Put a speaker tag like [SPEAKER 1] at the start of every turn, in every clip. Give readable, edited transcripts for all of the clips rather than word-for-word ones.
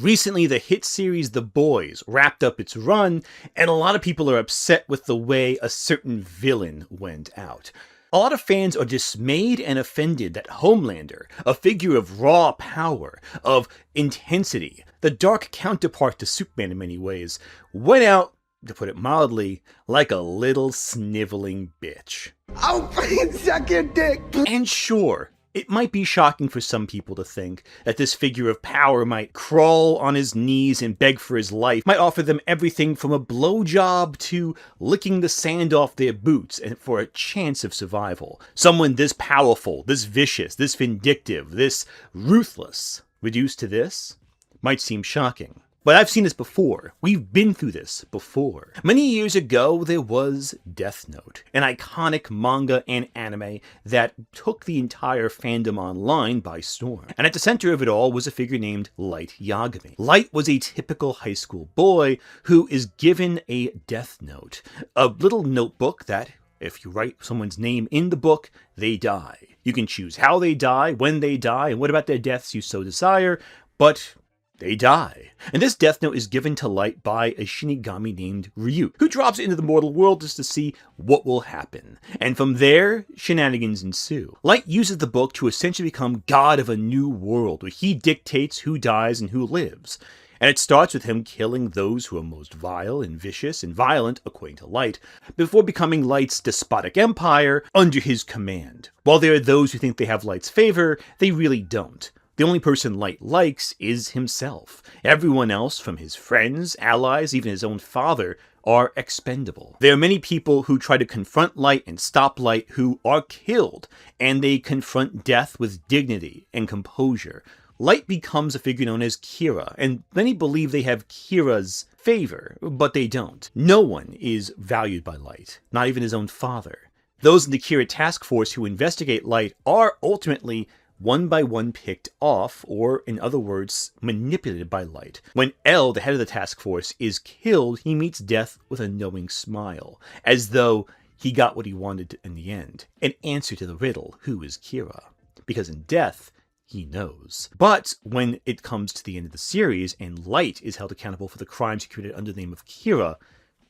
[SPEAKER 1] Recently, the hit series The Boys wrapped up its run, and a lot of people are upset with the way a certain villain went out. A lot of fans are dismayed and offended that Homelander, a figure of raw power, of intensity, the dark counterpart to Superman in many ways, went out, to put it mildly, like a little sniveling bitch.
[SPEAKER 2] Oh, please suck your dick!
[SPEAKER 1] And sure, it might be shocking for some people to think that this figure of power might crawl on his knees and beg for his life, might offer them everything from a blowjob to licking the sand off their boots and for a chance of survival. Someone this powerful, this vicious, this vindictive, this ruthless, reduced to this, might seem shocking. But I've seen this before. We've been through this before. Many years ago, there was Death Note, an iconic manga and anime that took the entire fandom online by storm. And at the center of it all was a figure named Light Yagami. Light was a typical high school boy who is given a Death Note, a little notebook that, if you write someone's name in the book, they die. You can choose how they die, when they die, and what about their deaths you so desire, but they die. And this Death Note is given to Light by a Shinigami named Ryuk, who drops it into the mortal world just to see what will happen. And from there, shenanigans ensue. Light uses the book to essentially become god of a new world, where he dictates who dies and who lives. And it starts with him killing those who are most vile and vicious and violent, according to Light, before becoming Light's despotic empire under his command. While there are those who think they have Light's favor, they really don't. The only person Light likes is himself. Everyone else, from his friends, allies, even his own father, are expendable. There are many people who try to confront Light and stop Light who are killed, and they confront death with dignity and composure. Light becomes a figure known as Kira, and many believe they have Kira's favor, but they don't. No one is valued by Light, not even his own father. Those in the Kira task force who investigate Light are ultimately one by one picked off, or in other words, manipulated by Light. When L, the head of the task force, is killed, he meets death with a knowing smile, as though he got what he wanted in the end, an answer to the riddle, who is Kira? Because in death, he knows. But when it comes to the end of the series, and Light is held accountable for the crimes he committed under the name of Kira,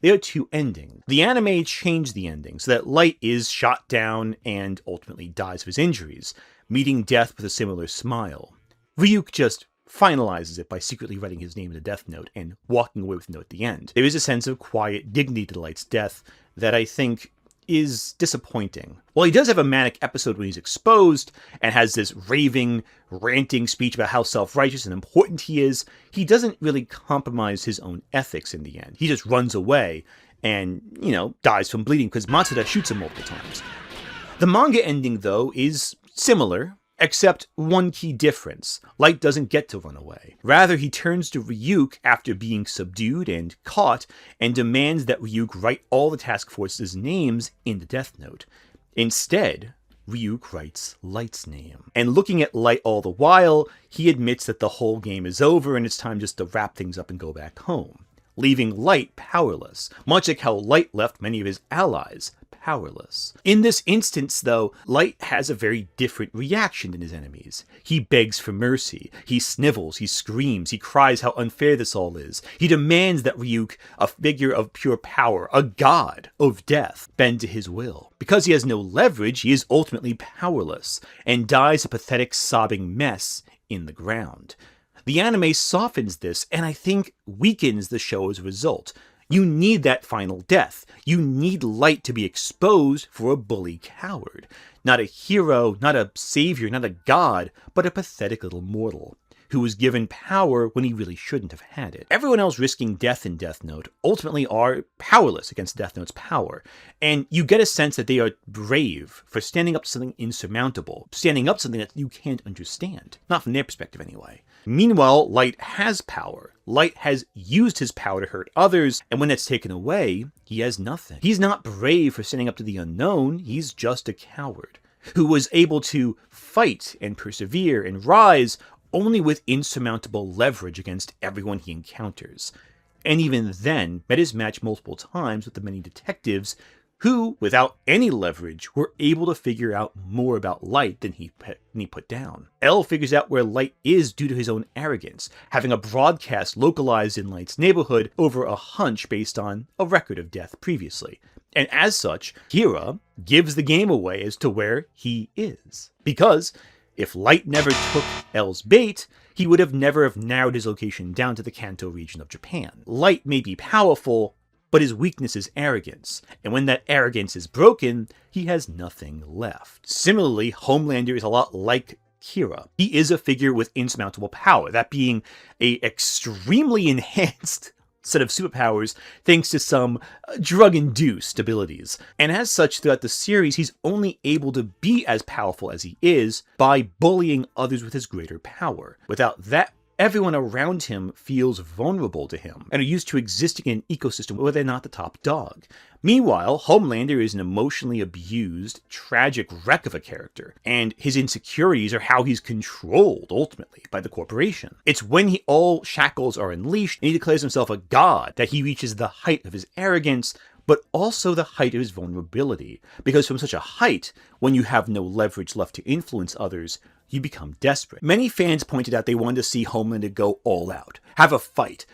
[SPEAKER 1] there are two endings. The anime changed the ending so that Light is shot down and ultimately dies of his injuries, meeting death with a similar smile. Ryuk just finalizes it by secretly writing his name in a death note and walking away with a note at the end. There is a sense of quiet dignity to Light's death that I think is disappointing. While he does have a manic episode when he's exposed and has this raving, ranting speech about how self-righteous and important he is, he doesn't really compromise his own ethics in the end. He just runs away and, dies from bleeding because Matsuda shoots him multiple times. The manga ending, though, is similar, except one key difference. Light doesn't get to run away. Rather, he turns to Ryuk after being subdued and caught and demands that Ryuk write all the task force's names in the Death Note. Instead, Ryuk writes Light's name. And looking at Light all the while, he admits that the whole game is over and it's time just to wrap things up and go back home, leaving Light powerless, much like how Light left many of his allies powerless. In this instance, though, Light has a very different reaction than his enemies. He begs for mercy, he snivels, he screams, he cries how unfair this all is. He demands that Ryuk, a figure of pure power, a god of death, bend to his will. Because he has no leverage, he is ultimately powerless, and dies a pathetic sobbing mess in the ground. The anime softens this, and I think weakens the show as a result. You need that final death. You need Light to be exposed for a bully coward. Not a hero, not a savior, not a god, but a pathetic little mortal who was given power when he really shouldn't have had it. Everyone else risking death in Death Note ultimately are powerless against Death Note's power, and you get a sense that they are brave for standing up to something insurmountable, standing up to something that you can't understand. Not from their perspective, anyway. Meanwhile, Light has power. Light has used his power to hurt others, and when that's taken away, he has nothing. He's not brave for standing up to the unknown, he's just a coward who was able to fight and persevere and rise only with insurmountable leverage against everyone he encounters. And even then, met his match multiple times with the many detectives who, without any leverage, were able to figure out more about Light than he put down. L figures out where Light is due to his own arrogance, having a broadcast localized in Light's neighborhood over a hunch based on a record of death previously. And as such, Kira gives the game away as to where he is. Because if Light never took L's bait, he would have never have narrowed his location down to the Kanto region of Japan. Light may be powerful, but his weakness is arrogance, and when that arrogance is broken, he has nothing left. Similarly, Homelander is a lot like Kira. He is a figure with insurmountable power, that being a extremely enhanced set of superpowers thanks to some drug-induced abilities. And as such, throughout the series, he's only able to be as powerful as he is by bullying others with his greater power. Without that, everyone around him feels vulnerable to him and are used to existing in an ecosystem where they're not the top dog. Meanwhile, Homelander is an emotionally abused, tragic wreck of a character, and his insecurities are how he's controlled, ultimately, by the corporation. It's when all shackles are unleashed and he declares himself a god that he reaches the height of his arrogance, but also the height of his vulnerability. Because from such a height, when you have no leverage left to influence others, you become desperate. Many fans pointed out they wanted to see Homelander go all out, have a fight,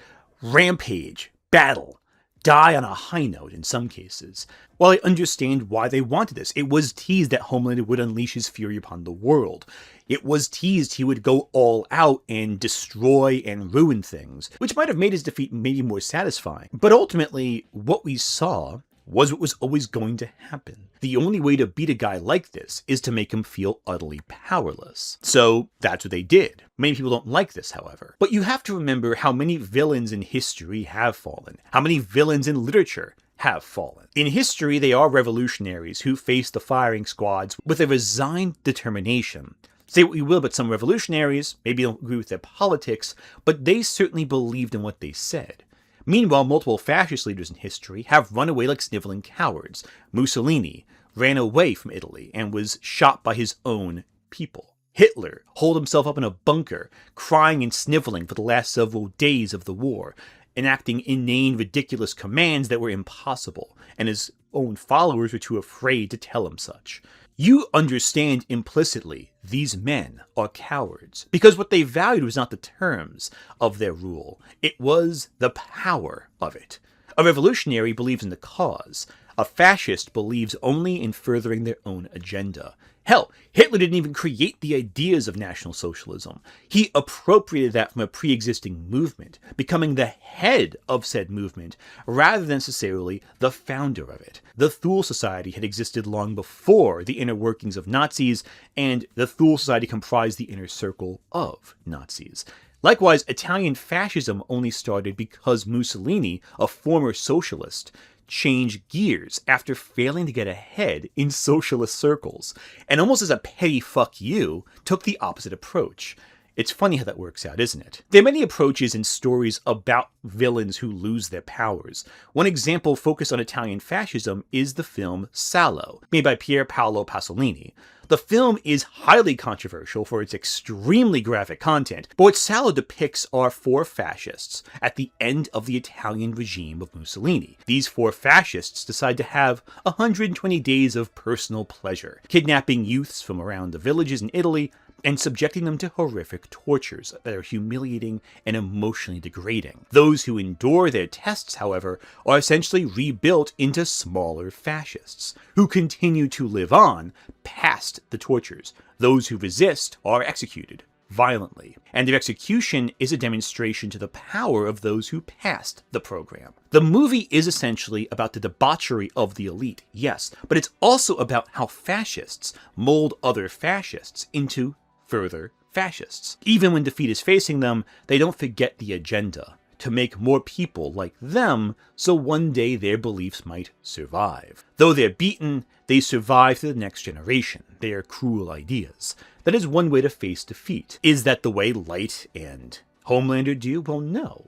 [SPEAKER 1] rampage, battle, die on a high note in some cases. While I understand why they wanted this, it was teased that Homelander would unleash his fury upon the world. It was teased he would go all out and destroy and ruin things, which might have made his defeat maybe more satisfying. But ultimately, what we saw was what was always going to happen. The only way to beat a guy like this is to make him feel utterly powerless. So that's what they did. Many people don't like this, however. But you have to remember how many villains in history have fallen, how many villains in literature have fallen. In history, they are revolutionaries who face the firing squads with a resigned determination. Say what you will about some revolutionaries, maybe you don't agree with their politics, but they certainly believed in what they said. Meanwhile, multiple fascist leaders in history have run away like sniveling cowards. Mussolini ran away from Italy and was shot by his own people. Hitler holed himself up in a bunker, crying and sniveling for the last several days of the war, enacting inane, ridiculous commands that were impossible, and his own followers were too afraid to tell him such. You understand implicitly these men are cowards, because what they valued was not the terms of their rule, it was the power of it. A revolutionary believes in the cause. A fascist believes only in furthering their own agenda. Hell, Hitler didn't even create the ideas of National Socialism. He appropriated that from a pre-existing movement, becoming the head of said movement, rather than necessarily the founder of it. The Thule Society had existed long before the inner workings of Nazis, and the Thule Society comprised the inner circle of Nazis. Likewise, Italian fascism only started because Mussolini, a former socialist, changed gears after failing to get ahead in socialist circles, and almost as a petty fuck you, took the opposite approach. It's funny how that works out, isn't it? There are many approaches in stories about villains who lose their powers. One example focused on Italian fascism is the film Salo, made by Pier Paolo Pasolini. The film is highly controversial for its extremely graphic content, but what Salo depicts are four fascists at the end of the Italian regime of Mussolini. These four fascists decide to have 120 days of personal pleasure, kidnapping youths from around the villages in Italy and subjecting them to horrific tortures that are humiliating and emotionally degrading. Those who endure their tests, however, are essentially rebuilt into smaller fascists, who continue to live on past the tortures. Those who resist are executed violently, and their execution is a demonstration to the power of those who passed the program. The movie is essentially about the debauchery of the elite, yes, but it's also about how fascists mold other fascists into further fascists. Even when defeat is facing them, they don't forget the agenda, to make more people like them so one day their beliefs might survive. Though they're beaten, they survive to the next generation, their cruel ideas. That is one way to face defeat. Is that the way Light and Homelander do? Well, no.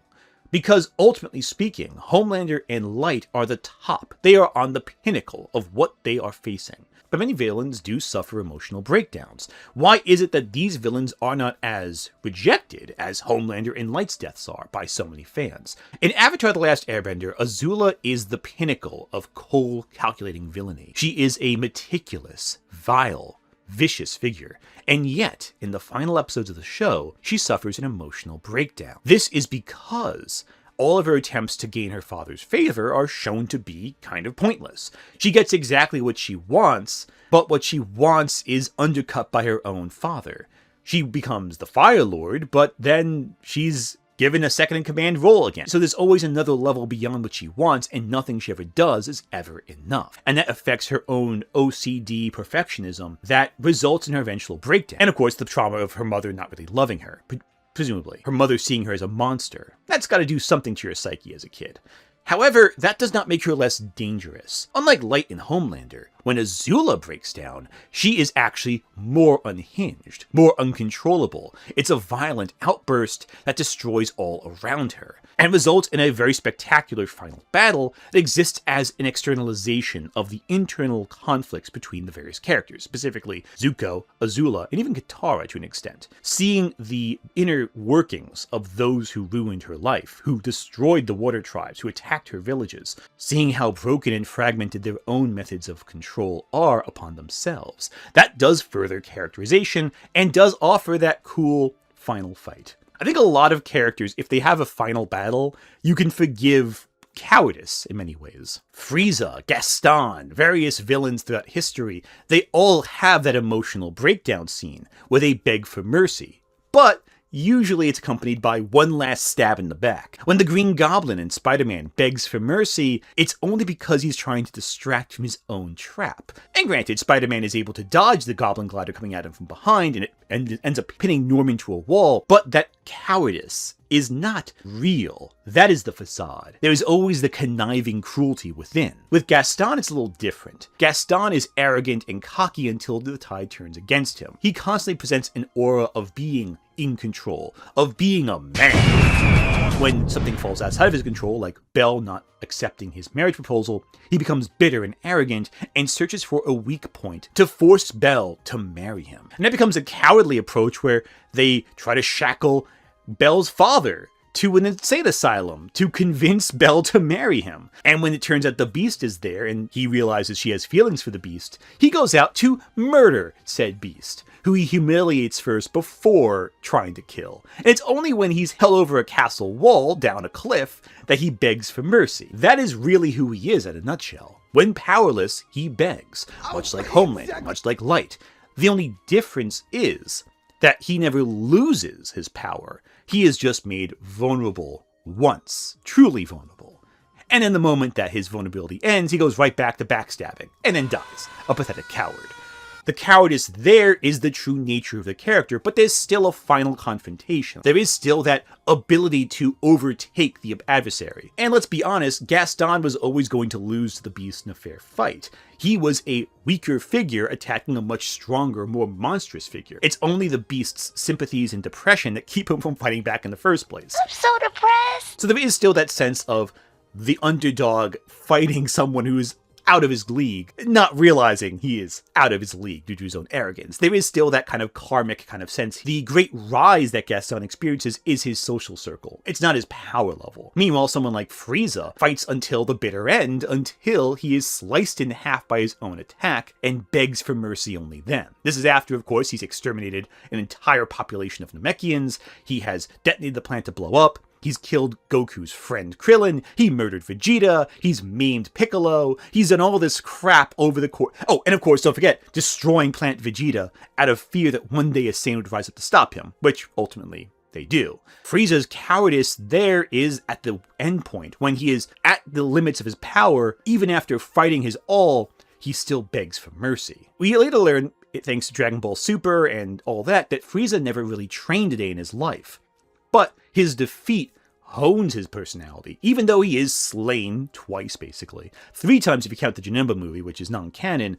[SPEAKER 1] Because ultimately speaking, Homelander and Light are the top. They are on the pinnacle of what they are facing. But many villains do suffer emotional breakdowns. Why is it that these villains are not as rejected as Homelander and Light's deaths are by so many fans? In Avatar: The Last Airbender, Azula is the pinnacle of cold, calculating villainy. She is a meticulous, vile, vicious figure. And yet, in the final episodes of the show, she suffers an emotional breakdown. This is because all of her attempts to gain her father's favor are shown to be kind of pointless. She gets exactly what she wants, but what she wants is undercut by her own father. She becomes the Fire Lord, but then she's given a second-in-command role again. So there's always another level beyond what she wants, and nothing she ever does is ever enough. And that affects her own OCD perfectionism that results in her eventual breakdown. And of course, the trauma of her mother not really loving her. Presumably, her mother seeing her as a monster. That's got to do something to your psyche as a kid. However, that does not make her less dangerous. Unlike Light in Homelander, when Azula breaks down, she is actually more unhinged, more uncontrollable. It's a violent outburst that destroys all around her, and results in a very spectacular final battle that exists as an externalization of the internal conflicts between the various characters, specifically Zuko, Azula, and even Katara to an extent. Seeing the inner workings of those who ruined her life, who destroyed the water tribes, who attacked her villages, seeing how broken and fragmented their own methods of control are upon themselves, that does further characterization and does offer that cool final fight. I think a lot of characters, if they have a final battle, you can forgive cowardice in many ways. Frieza, Gaston, various villains throughout history, they all have that emotional breakdown scene where they beg for mercy. But usually it's accompanied by one last stab in the back. When the Green Goblin in Spider-Man begs for mercy, it's only because he's trying to distract from his own trap. And granted, Spider-Man is able to dodge the Goblin glider coming at him from behind, and it ends up pinning Norman to a wall, but that cowardice is not real. That is the facade. There is always the conniving cruelty within. With Gaston, it's a little different. Gaston is arrogant and cocky until the tide turns against him. He constantly presents an aura of being in control, of being a man. When something falls outside of his control, like Belle not accepting his marriage proposal, he becomes bitter and arrogant and searches for a weak point to force Belle to marry him. And that becomes a cowardly approach where they try to shackle Belle's father to an insane asylum to convince Belle to marry him. And when it turns out the Beast is there and he realizes she has feelings for the Beast, he goes out to murder said Beast, who he humiliates first before trying to kill. And it's only when he's held over a castle wall down a cliff that he begs for mercy. That is really who he is in a nutshell. When powerless, he begs, much like Homelander, much like Light. The only difference is that he never loses his power. He is just made vulnerable once, truly vulnerable. And in the moment that his vulnerability ends, he goes right back to backstabbing, and then dies, a pathetic coward. The cowardice there is the true nature of the character, but there's still a final confrontation. There is still that ability to overtake the adversary. And let's be honest, Gaston was always going to lose to the Beast in a fair fight. He was a weaker figure attacking a much stronger, more monstrous figure. It's only the Beast's sympathies and depression that keep him from fighting back in the first place.
[SPEAKER 3] I'm so depressed!
[SPEAKER 1] So there is still that sense of the underdog fighting someone who is out of his league, not realizing he is out of his league due to his own arrogance. There is still that kind of karmic kind of sense. The great rise that Gaston experiences is his social circle. It's not his power level. Meanwhile, someone like Frieza fights until the bitter end, until he is sliced in half by his own attack and begs for mercy only then. This is after, of course, he's exterminated an entire population of Namekians. He has detonated the plant to blow up. He's killed Goku's friend Krillin, he murdered Vegeta, he's maimed Piccolo, he's done all this crap over the course. Oh, and of course, don't forget, destroying Plant Vegeta out of fear that one day a Saiyan would rise up to stop him, which ultimately they do. Frieza's cowardice there is at the end point, when he is at the limits of his power, even after fighting his all, he still begs for mercy. We later learn, thanks to Dragon Ball Super and all that Frieza never really trained a day in his life. But his defeat hones his personality, even though he is slain twice, basically. 3 times if you count the Janemba movie, which is non-canon.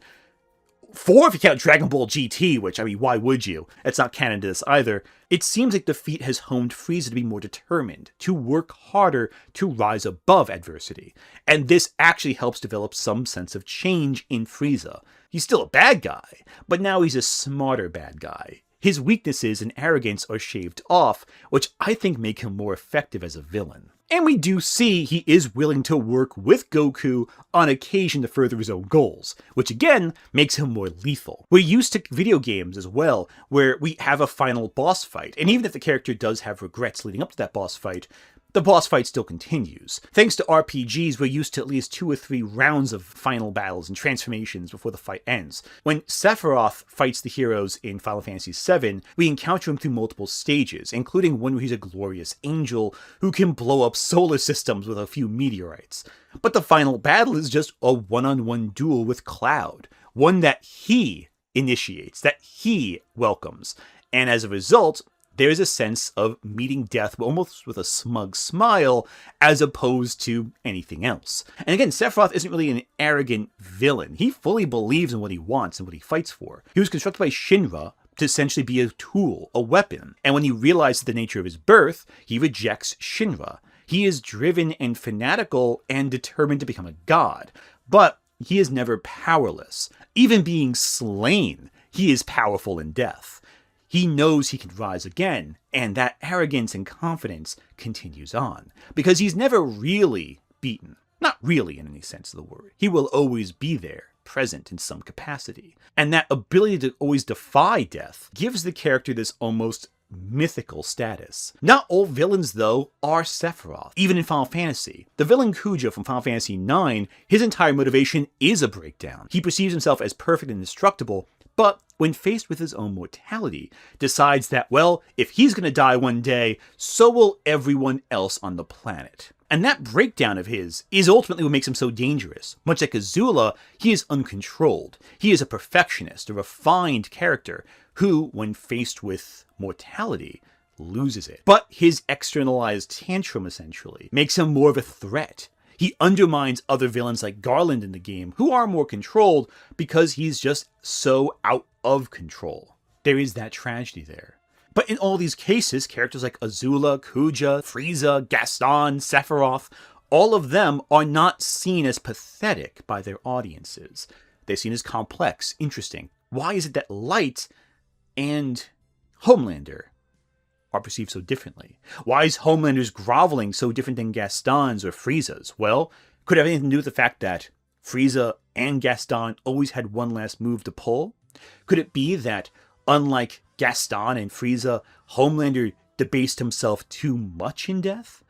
[SPEAKER 1] 4 if you count Dragon Ball GT, which, I mean, why would you? It's not canon to this either. It seems like defeat has honed Frieza to be more determined, to work harder, to rise above adversity. And this actually helps develop some sense of change in Frieza. He's still a bad guy, but now he's a smarter bad guy. His weaknesses and arrogance are shaved off, which I think make him more effective as a villain. And we do see he is willing to work with Goku on occasion to further his own goals, which again makes him more lethal. We're used to video games as well, where we have a final boss fight, and even if the character does have regrets leading up to that boss fight, the boss fight still continues. Thanks to RPGs, we're used to at least 2 or 3 rounds of final battles and transformations before the fight ends. When Sephiroth fights the heroes in Final Fantasy VII, we encounter him through multiple stages, including one where he's a glorious angel who can blow up solar systems with a few meteorites. But the final battle is just a one-on-one duel with Cloud, one that he initiates, that he welcomes, and as a result, there's a sense of meeting death almost with a smug smile as opposed to anything else. And again, Sephiroth isn't really an arrogant villain. He fully believes in what he wants and what he fights for. He was constructed by Shinra to essentially be a tool, a weapon. And when he realizes the nature of his birth, he rejects Shinra. He is driven and fanatical and determined to become a god. But he is never powerless. Even being slain, he is powerful in death. He knows he can rise again, and that arrogance and confidence continues on, because he's never really beaten. Not really in any sense of the word. He will always be there, present in some capacity. And that ability to always defy death gives the character this almost mythical status. Not all villains, though, are Sephiroth. Even in Final Fantasy, the villain Kuja from Final Fantasy IX, his entire motivation is a breakdown. He perceives himself as perfect and indestructible, but when faced with his own mortality, decides that, well, if he's going to die one day, so will everyone else on the planet. And that breakdown of his is ultimately what makes him so dangerous. Much like Azula, he is uncontrolled. He is a perfectionist, a refined character, who, when faced with mortality, loses it. But his externalized tantrum, essentially, makes him more of a threat. He undermines other villains like Garland in the game, who are more controlled because he's just so out of control. There is that tragedy there. But in all these cases, characters like Azula, Kuja, Frieza, Gaston, Sephiroth, all of them are not seen as pathetic by their audiences. They're seen as complex, interesting. Why is it that Light and Homelander are perceived so differently? Why is Homelander's groveling so different than Gaston's or Frieza's? Well, could it have anything to do with the fact that Frieza and Gaston always had one last move to pull? Could it be that, unlike Gaston and Frieza, Homelander debased himself too much in death?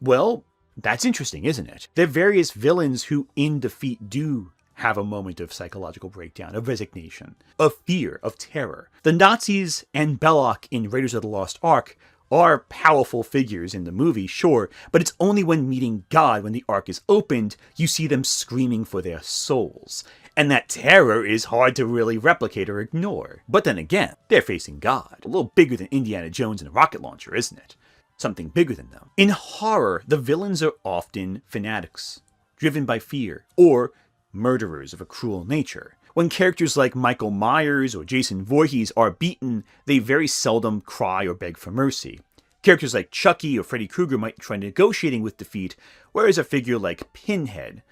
[SPEAKER 1] Well, that's interesting, isn't it? There are various villains who, in defeat, do have a moment of psychological breakdown, of resignation, of fear, of terror. The Nazis and Belloc in Raiders of the Lost Ark are powerful figures in the movie, sure, but it's only when meeting God, when the Ark is opened, you see them screaming for their souls. And that terror is hard to really replicate or ignore. But then again, they're facing God. A little bigger than Indiana Jones and a rocket launcher, isn't it? Something bigger than them. In horror, the villains are often fanatics, driven by fear, or murderers of a cruel nature. When characters like Michael Myers or Jason Voorhees are beaten, they very seldom cry or beg for mercy. Characters like Chucky or Freddy Krueger might try negotiating with defeat, whereas a figure like Pinhead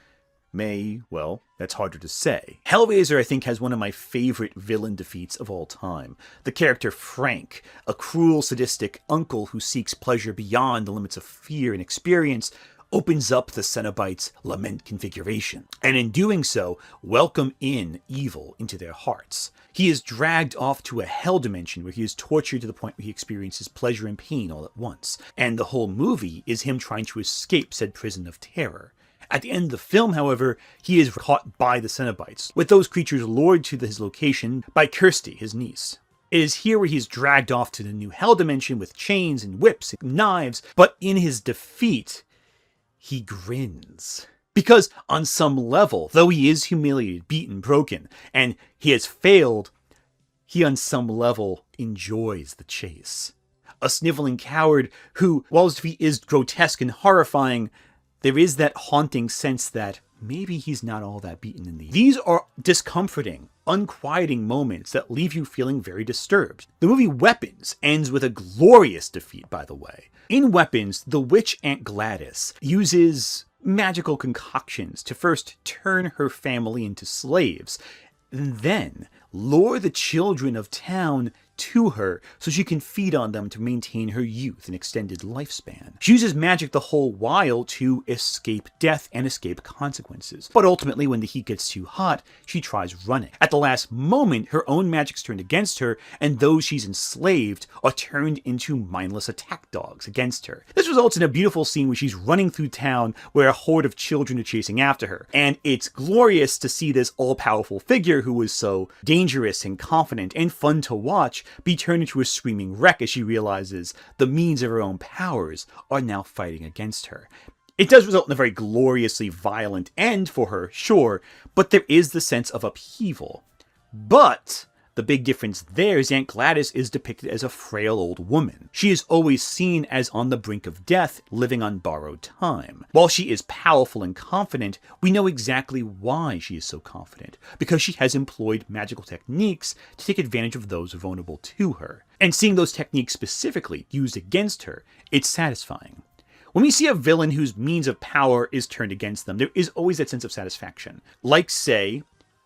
[SPEAKER 1] may, well, that's harder to say. Hellraiser, I think, has one of my favorite villain defeats of all time. The character Frank, a cruel, sadistic uncle who seeks pleasure beyond the limits of fear and experience, opens up the Cenobites' lament configuration, and in doing so, welcome in evil into their hearts. He is dragged off to a hell dimension where he is tortured to the point where he experiences pleasure and pain all at once, and the whole movie is him trying to escape said prison of terror. At the end of the film, however, he is caught by the Cenobites, with those creatures lured to his location by Kirsty, his niece. It is here where he is dragged off to the new hell dimension with chains and whips and knives, but in his defeat, he grins. Because on some level, though he is humiliated, beaten, broken, and he has failed, he on some level enjoys the chase. A sniveling coward who, while his defeat is grotesque and horrifying, there is that haunting sense that maybe he's not all that beaten in the end. These are discomforting, unquieting moments that leave you feeling very disturbed. The movie Weapons ends with a glorious defeat, by the way. In Weapons, the witch Aunt Gladys uses magical concoctions to first turn her family into slaves, and then lure the children of town to her so she can feed on them to maintain her youth and extended lifespan. She uses magic the whole while to escape death and escape consequences. But ultimately, when the heat gets too hot, she tries running. At the last moment, her own magic's turned against her, and those she's enslaved are turned into mindless attack dogs against her. This results in a beautiful scene where she's running through town where a horde of children are chasing after her. And it's glorious to see this all-powerful figure who was so dangerous and confident and fun to watch be turned into a screaming wreck as she realizes the means of her own powers are now fighting against her. It does result in a very gloriously violent end for her, sure, but there is the sense of upheaval. But the big difference there is Aunt Gladys is depicted as a frail old woman. She is always seen as on the brink of death, living on borrowed time. While she is powerful and confident, we know exactly why she is so confident, because she has employed magical techniques to take advantage of those vulnerable to her. And seeing those techniques specifically used against her, it's satisfying. When we see a villain whose means of power is turned against them, there is always that sense of satisfaction. Like, say,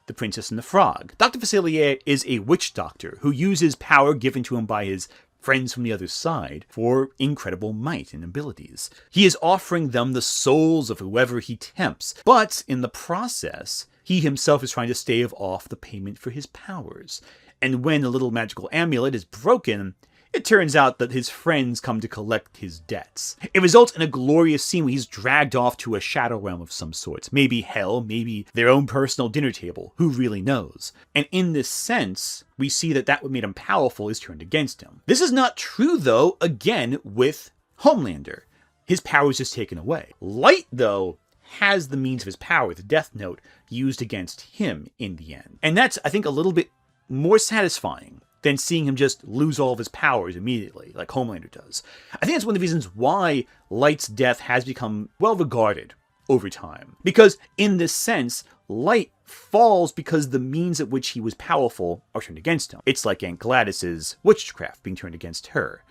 [SPEAKER 1] The Princess and the Frog. Dr. Facilier is a witch doctor who uses power given to him by his friends from the other side for incredible might and abilities. He is offering them the souls of whoever he tempts, but in the process, he himself is trying to stave off the payment for his powers. And when a little magical amulet is broken, it turns out that his friends come to collect his debts. It results in a glorious scene where he's dragged off to a shadow realm of some sort. Maybe hell, maybe their own personal dinner table. Who really knows? And in this sense, we see that what made him powerful is turned against him. This is not true, though, again, with Homelander. His power is just taken away. Light, though, has the means of his power, the Death Note, used against him in the end. And that's, I think, a little bit more satisfying than seeing him just lose all of his powers immediately, like Homelander does. I think that's one of the reasons why Light's death has become well regarded over time. Because in this sense, Light falls because the means at which he was powerful are turned against him. It's like Aunt Gladys's witchcraft being turned against her.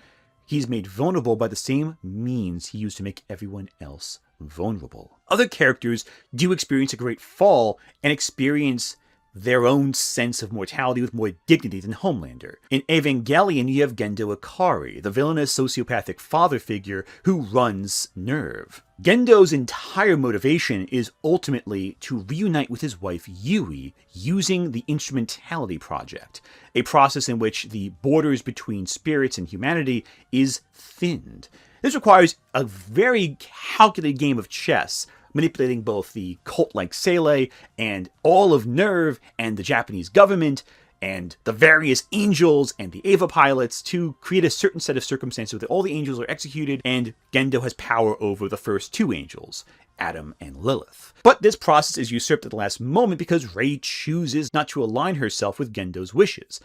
[SPEAKER 1] He's made vulnerable by the same means he used to make everyone else vulnerable. Other characters do experience a great fall and experience their own sense of mortality with more dignity than Homelander. In Evangelion, you have Gendo Ikari, the villainous sociopathic father figure who runs Nerve. Gendo's entire motivation is ultimately to reunite with his wife Yui using the Instrumentality Project, a process in which the borders between spirits and humanity is thinned. This requires a very calculated game of chess, manipulating both the cult-like Salo and all of Nerve and the Japanese government and the various angels and the Eva pilots to create a certain set of circumstances where all the angels are executed and Gendo has power over the first two angels, Adam and Lilith. But this process is usurped at the last moment because Rei chooses not to align herself with Gendo's wishes.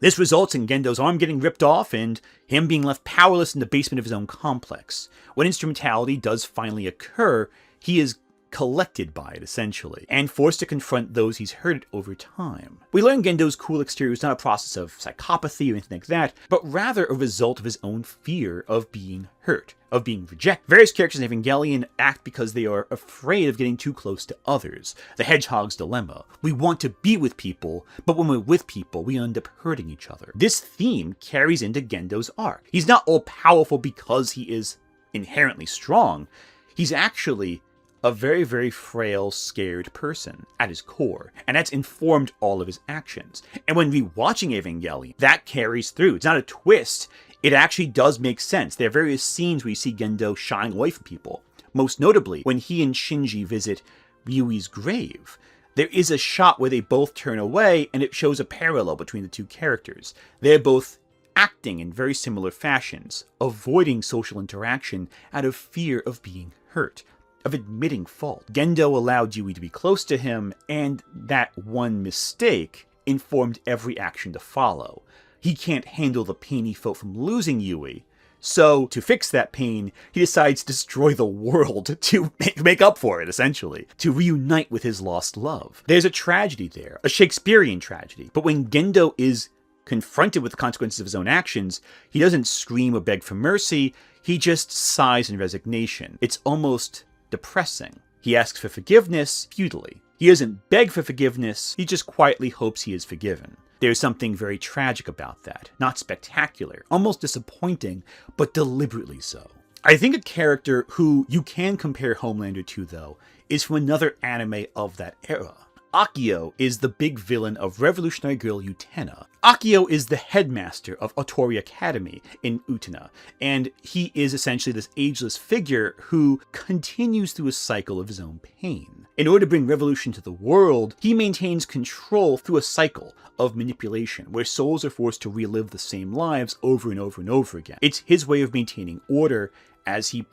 [SPEAKER 1] This results in Gendo's arm getting ripped off and him being left powerless in the basement of his own complex. When instrumentality does finally occur, he is collected by it, essentially, and forced to confront those he's hurt over time. We learn Gendo's cool exterior is not a process of psychopathy or anything like that, but rather a result of his own fear of being hurt, of being rejected. Various characters in Evangelion act because they are afraid of getting too close to others. The Hedgehog's dilemma. We want to be with people, but when we're with people, we end up hurting each other. This theme carries into Gendo's arc. He's not all-powerful because he is inherently strong. He's actually a very, very frail, scared person at his core, and that's informed all of his actions. And when rewatching Evangelion, that carries through. It's not a twist. It actually does make sense. There are various scenes where you see Gendo shying away from people. Most notably, when he and Shinji visit Ryui's grave, there is a shot where they both turn away, and it shows a parallel between the two characters. They're both acting in very similar fashions, avoiding social interaction out of fear of being hurt, of admitting fault. Gendo allowed Yui to be close to him, and that one mistake informed every action to follow. He can't handle the pain he felt from losing Yui, So, to fix that pain, he decides to destroy the world to make up for it, essentially, to reunite with his lost love. There's a tragedy there, a Shakespearean tragedy, but when Gendo is confronted with the consequences of his own actions, he doesn't scream or beg for mercy, he just sighs in resignation. It's almost depressing. He asks for forgiveness futilely. He doesn't beg for forgiveness, he just quietly hopes he is forgiven. There's something very tragic about that. Not spectacular, almost disappointing, but deliberately so. I think a character who you can compare Homelander to, though, is from another anime of that era. Akio is the big villain of Revolutionary Girl Utena. Akio is the headmaster of Otori Academy in Utena, and he is essentially this ageless figure who continues through a cycle of his own pain. In order to bring revolution to the world, he maintains control through a cycle of manipulation, where souls are forced to relive the same lives over and over and over again. It's his way of maintaining order as he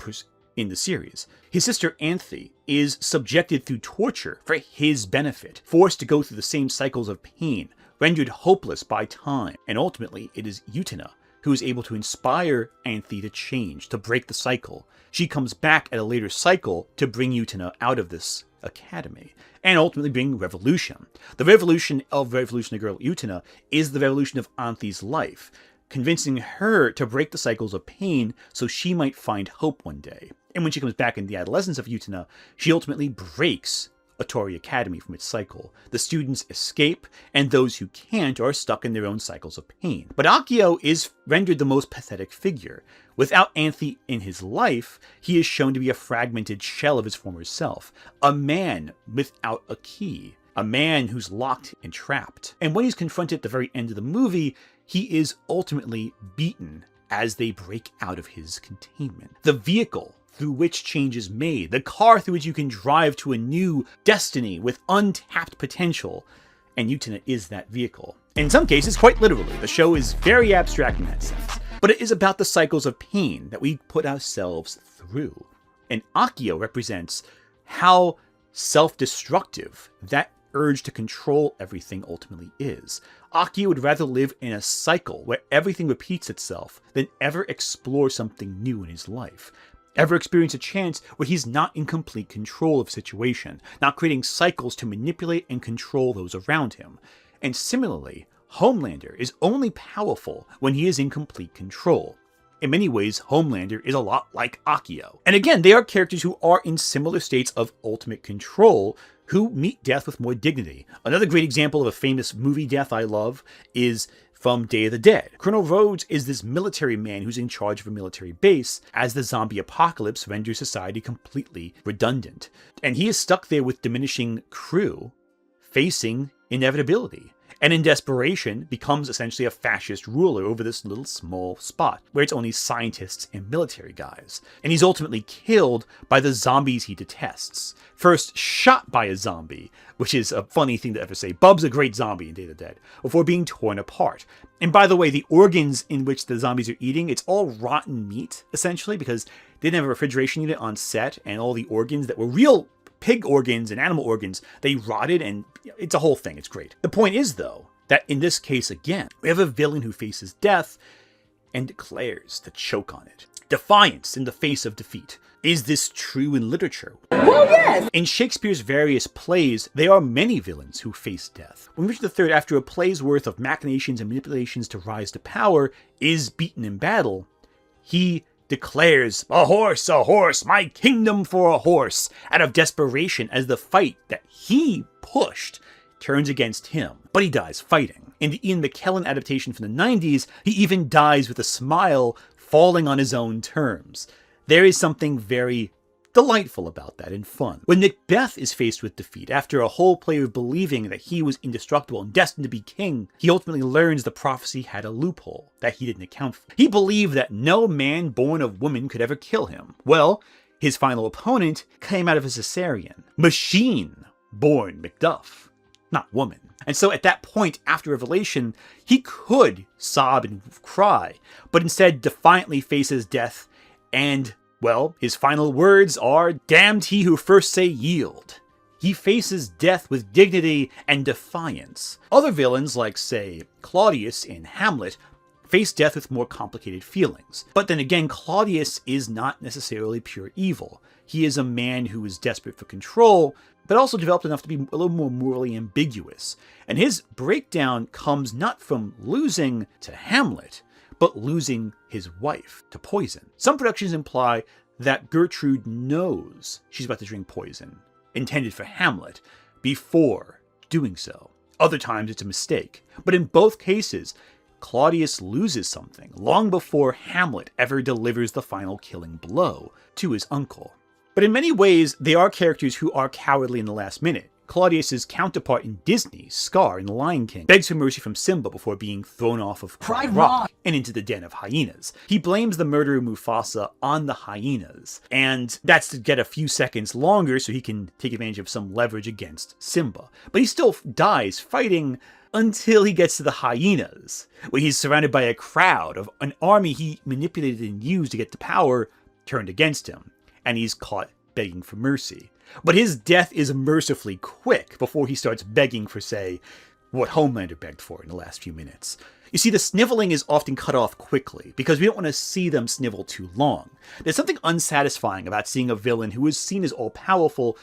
[SPEAKER 1] in the series. His sister Anthe is subjected through torture for his benefit, forced to go through the same cycles of pain, rendered hopeless by time, and ultimately it is Utena who is able to inspire Anthe to change, to break the cycle. She comes back at a later cycle to bring Utena out of this academy, and ultimately bring revolution. The revolution of Revolutionary Girl Utena is the revolution of Anthe's life, convincing her to break the cycles of pain so she might find hope one day. And when she comes back in the adolescence of Utena, she ultimately breaks Otori Academy from its cycle. The students escape, and those who can't are stuck in their own cycles of pain. But Akio is rendered the most pathetic figure. Without Anthe in his life, he is shown to be a fragmented shell of his former self, a man without a key, a man who's locked and trapped. And when he's confronted at the very end of the movie, he is ultimately beaten as they break out of his containment. The vehicle through which change is made, the car through which you can drive to a new destiny with untapped potential, and Utena is that vehicle. In some cases, quite literally, the show is very abstract in that sense, but it is about the cycles of pain that we put ourselves through. And Akio represents how self-destructive that urge to control everything ultimately is. Akio would rather live in a cycle where everything repeats itself than ever explore something new in his life. Ever experience a chance where he's not in complete control of the situation, not creating cycles to manipulate and control those around him. And similarly, Homelander is only powerful when he is in complete control. In many ways, Homelander is a lot like Akio. And again, they are characters who are in similar states of ultimate control, who meet death with more dignity. Another great example of a famous movie death I love is from Day of the Dead. Colonel Rhodes is this military man who's in charge of a military base as the zombie apocalypse renders society completely redundant. And he is stuck there with diminishing crew, facing inevitability. And in desperation, becomes essentially a fascist ruler over this little small spot, where it's only scientists and military guys. And he's ultimately killed by the zombies he detests. First shot by a zombie, which is a funny thing to ever say. Bub's a great zombie in Day of the Dead, before being torn apart. And by the way, the organs in which the zombies are eating, it's all rotten meat, essentially, because they didn't have a refrigeration unit on set, and all the organs that were real pig organs and animal organs, they rotted, and it's a whole thing. It's great. The point is, though, that in this case, again, we have a villain who faces death and declares to choke on it. Defiance in the face of defeat. Is this true in literature?
[SPEAKER 2] Well, yes!
[SPEAKER 1] In Shakespeare's various plays, there are many villains who face death. When Richard III, after a play's worth of machinations and manipulations to rise to power, is beaten in battle, he declares, a horse, my kingdom for a horse, out of desperation as the fight that he pushed turns against him. But he dies fighting. In the Ian McKellen adaptation from the 90s, he even dies with a smile, falling on his own terms. There is something very delightful about that and fun. When Macbeth is faced with defeat, after a whole play of believing that he was indestructible and destined to be king, he ultimately learns the prophecy had a loophole that he didn't account for. He believed that no man born of woman could ever kill him. Well, his final opponent came out of a cesarean. Machine born Macduff, not woman. And so at that point, after Revelation, he could sob and cry, but instead defiantly faces death and, well, his final words are, "Damned he who first say yield." He faces death with dignity and defiance. Other villains, like, say, Claudius in Hamlet, face death with more complicated feelings. But then again, Claudius is not necessarily pure evil. He is a man who is desperate for control, but also developed enough to be a little more morally ambiguous. And his breakdown comes not from losing to Hamlet, but losing his wife to poison. Some productions imply that Gertrude knows she's about to drink poison, intended for Hamlet, before doing so. Other times it's a mistake. But in both cases, Claudius loses something long before Hamlet ever delivers the final killing blow to his uncle. But in many ways, they are characters who are cowardly in the last minute. Claudius's counterpart in Disney, Scar in The Lion King, begs for mercy from Simba before being thrown off of Pride Rock and into the den of hyenas. He blames the murder of Mufasa on the hyenas, and that's to get a few seconds longer so he can take advantage of some leverage against Simba. But he still dies fighting until he gets to the hyenas, where he's surrounded by a crowd of an army he manipulated and used to get to power turned against him, and he's caught begging for mercy. But his death is mercifully quick before he starts begging for, say, what Homelander begged for in the last few minutes. You see, the sniveling is often cut off quickly, because we don't want to see them snivel too long. There's something unsatisfying about seeing a villain who is seen as all-powerful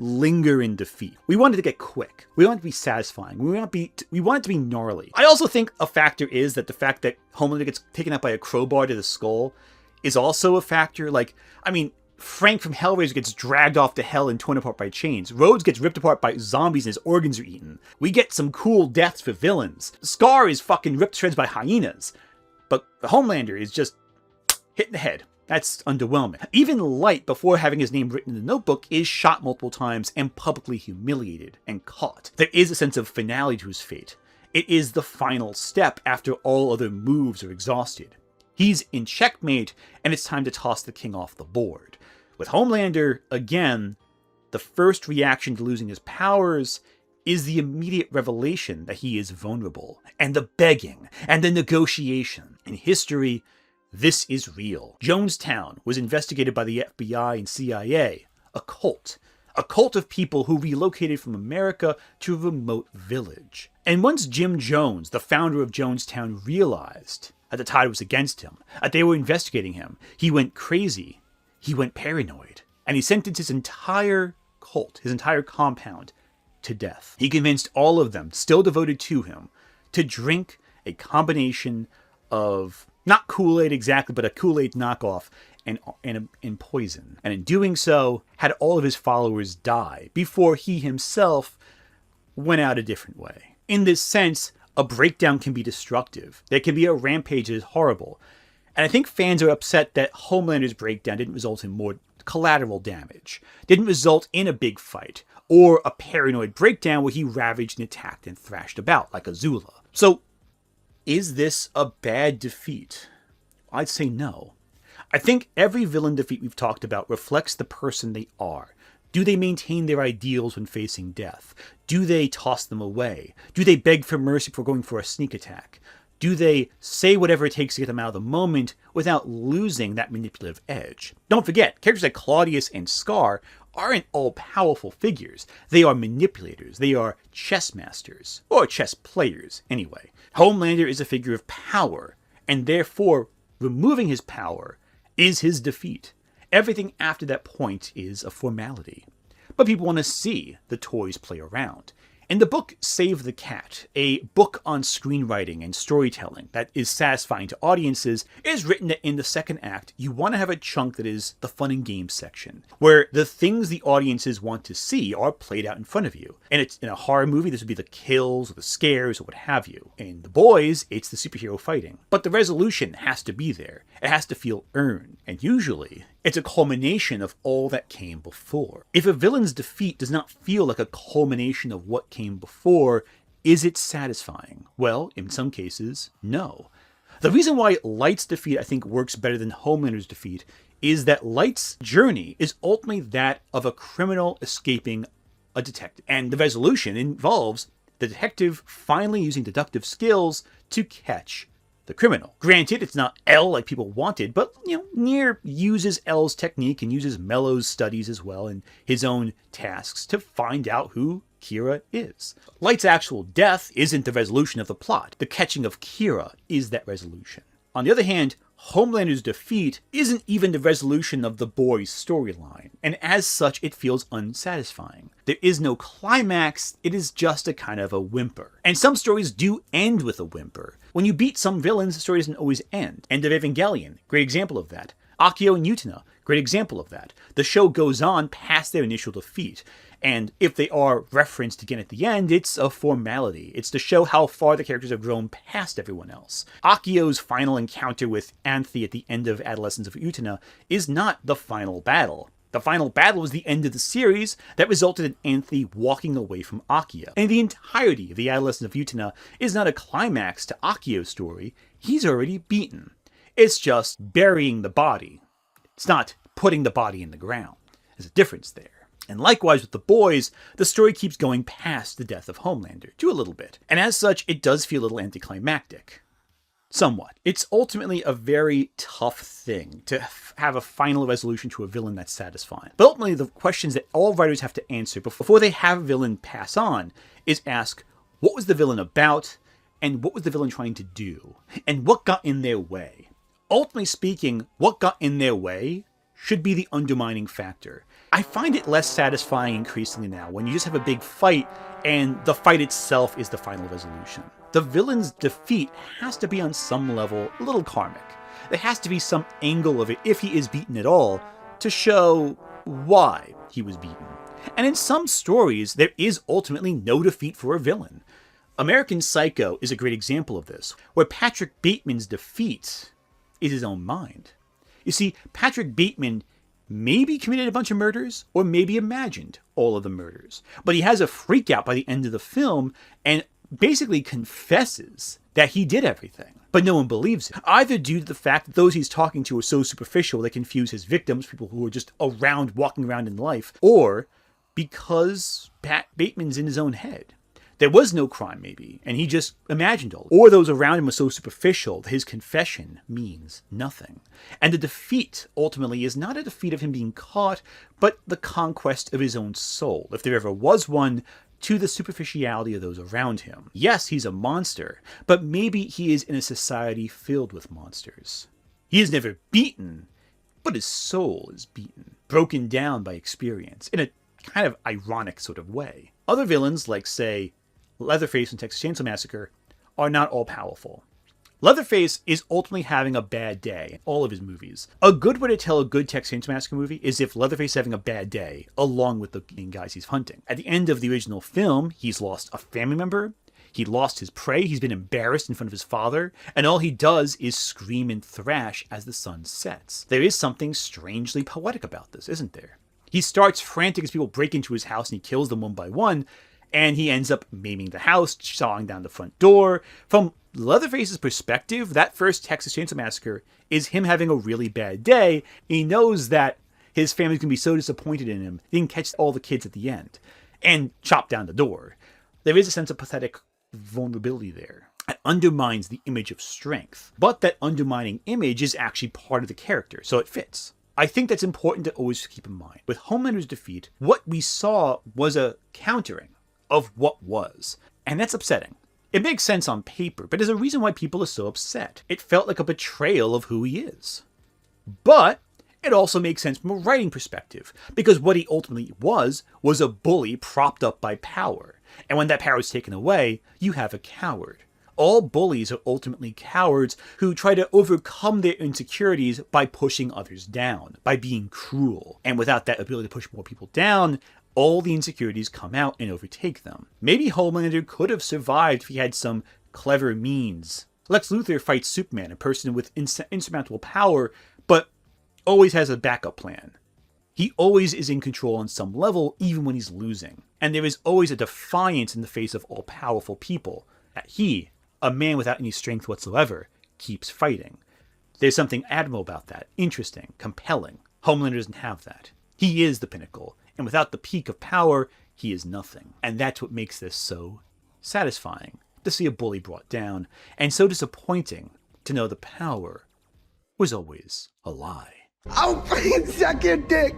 [SPEAKER 1] linger in defeat. We want it to get quick. We want it to be satisfying. We want it to be gnarly. I also think a factor is that the fact that Homelander gets taken out by a crowbar to the skull is also a factor. Frank from Hellraiser gets dragged off to hell and torn apart by chains. Rhodes gets ripped apart by zombies and his organs are eaten. We get some cool deaths for villains. Scar is fucking ripped to shreds by hyenas. But Homelander is just hit in the head. That's underwhelming. Even Light, before having his name written in the notebook, is shot multiple times and publicly humiliated and caught. There is a sense of finality to his fate. It is the final step after all other moves are exhausted. He's in checkmate, and it's time to toss the king off the board. With Homelander, again, the first reaction to losing his powers is the immediate revelation that he is vulnerable, and the begging, and the negotiation. In history, this is real. Jonestown was investigated by the FBI and CIA, a cult of people who relocated from America to a remote village. And once Jim Jones, the founder of Jonestown, realized that the tide was against him, that they were investigating him, he went crazy. He went paranoid, and he sentenced his entire cult, his entire compound, to death. He convinced all of them, still devoted to him, to drink a combination of, not Kool-Aid exactly, but a Kool-Aid knockoff, and poison. And in doing so, had all of his followers die before he himself went out a different way. In this sense, a breakdown can be destructive. There can be a rampage that is horrible. And I think fans are upset that Homelander's breakdown didn't result in more collateral damage, didn't result in a big fight, or a paranoid breakdown where he ravaged and attacked and thrashed about like Azula. So, is this a bad defeat? I'd say no. I think every villain defeat we've talked about reflects the person they are. Do they maintain their ideals when facing death? Do they toss them away? Do they beg for mercy before going for a sneak attack? Do they say whatever it takes to get them out of the moment without losing that manipulative edge? Don't forget, characters like Claudius and Scar aren't all-powerful figures. They are manipulators. They are chess masters. Or chess players, anyway. Homelander is a figure of power, and therefore, removing his power is his defeat. Everything after that point is a formality. But people want to see the toys play around. In the book Save the Cat, a book on screenwriting and storytelling that is satisfying to audiences, it is written that in the second act, you want to have a chunk that is the fun and games section, where the things the audiences want to see are played out in front of you. And it's in a horror movie, this would be the kills or the scares or what have you. In The Boys, it's the superhero fighting. But the resolution has to be there. It has to feel earned. And usually, it's a culmination of all that came before. If a villain's defeat does not feel like a culmination of what came before, is it satisfying? Well, in some cases, no. The reason why Light's defeat, I think, works better than Homelander's defeat is that Light's journey is ultimately that of a criminal escaping a detective. And the resolution involves the detective finally using deductive skills to catch the criminal. Granted, it's not L like people wanted, but, Nier uses L's technique and uses Mello's studies as well and his own tasks to find out who Kira is. Light's actual death isn't the resolution of the plot. The catching of Kira is that resolution. On the other hand, Homelander's defeat isn't even the resolution of the boy's storyline, and as such it feels unsatisfying. There is no climax, it is just a kind of a whimper. And some stories do end with a whimper. When you beat some villains, the story doesn't always end. End of Evangelion, great example of that. Akio and Utena, great example of that. The show goes on past their initial defeat, and if they are referenced again at the end, it's a formality. It's to show how far the characters have grown past everyone else. Akio's final encounter with Anthe at the end of Adolescence of Utena is not the final battle. The final battle was the end of the series that resulted in Anthe walking away from Akio. And the entirety of the Adolescence of Utena is not a climax to Akio's story. He's already beaten. It's just burying the body. It's not putting the body in the ground. There's a difference there. And likewise with the boys, the story keeps going past the death of Homelander, to a little bit. And as such, it does feel a little anticlimactic. Somewhat. It's ultimately a very tough thing to have a final resolution to a villain that's satisfying. But ultimately, the questions that all writers have to answer before they have a villain pass on is ask, what was the villain about? And what was the villain trying to do? And what got in their way? Ultimately speaking, what got in their way should be the undermining factor. I find it less satisfying increasingly now when you just have a big fight and the fight itself is the final resolution. The villain's defeat has to be on some level a little karmic. There has to be some angle of it, if he is beaten at all, to show why he was beaten. And in some stories, there is ultimately no defeat for a villain. American Psycho is a great example of this, where Patrick Bateman's defeat is his own mind. You see, Patrick Bateman maybe committed a bunch of murders, or maybe imagined all of the murders. But he has a freak out by the end of the film, and basically confesses that he did everything. But no one believes it. Either due to the fact that those he's talking to are so superficial they confuse his victims, people who are just around, walking around in life, or because Pat Bateman's in his own head. There was no crime, maybe, and he just imagined all. Or those around him were so superficial that his confession means nothing. And the defeat, ultimately, is not a defeat of him being caught, but the conquest of his own soul, if there ever was one, to the superficiality of those around him. Yes, he's a monster, but maybe he is in a society filled with monsters. He is never beaten, but his soul is beaten, broken down by experience, in a kind of ironic sort of way. Other villains, like, say, Leatherface in Texas Chainsaw Massacre, are not all powerful. Leatherface is ultimately having a bad day in all of his movies. A good way to tell a good Texas Chainsaw Massacre movie is if Leatherface is having a bad day, along with the main guys he's hunting. At the end of the original film, he's lost a family member, he lost his prey, he's been embarrassed in front of his father, and all he does is scream and thrash as the sun sets. There is something strangely poetic about this, isn't there? He starts frantic as people break into his house and he kills them one by one, and he ends up maiming the house, sawing down the front door. From Leatherface's perspective, that first Texas Chainsaw Massacre is him having a really bad day. He knows that his family's going to be so disappointed in him, he can catch all the kids at the end and chop down the door. There is a sense of pathetic vulnerability there. It undermines the image of strength. But that undermining image is actually part of the character, so it fits. I think that's important to always keep in mind. With Homelander's defeat, what we saw was a countering of what was. And that's upsetting. It makes sense on paper, but there's a reason why people are so upset. It felt like a betrayal of who he is. But it also makes sense from a writing perspective, because what he ultimately was a bully propped up by power. And when that power is taken away, you have a coward. All bullies are ultimately cowards who try to overcome their insecurities by pushing others down, by being cruel. And without that ability to push more people down, all the insecurities come out and overtake them. Maybe Homelander could have survived if he had some clever means. Lex Luthor fights Superman, a person with insurmountable power, but always has a backup plan. He always is in control on some level, even when he's losing. And there is always a defiance in the face of all-powerful people, that he, a man without any strength whatsoever, keeps fighting. There's something admirable about that, interesting, compelling. Homelander doesn't have that. He is the pinnacle. And without the peak of power, he is nothing. And that's what makes this so satisfying, to see a bully brought down, and so disappointing to know the power was always a lie.
[SPEAKER 2] I'll suck your dick!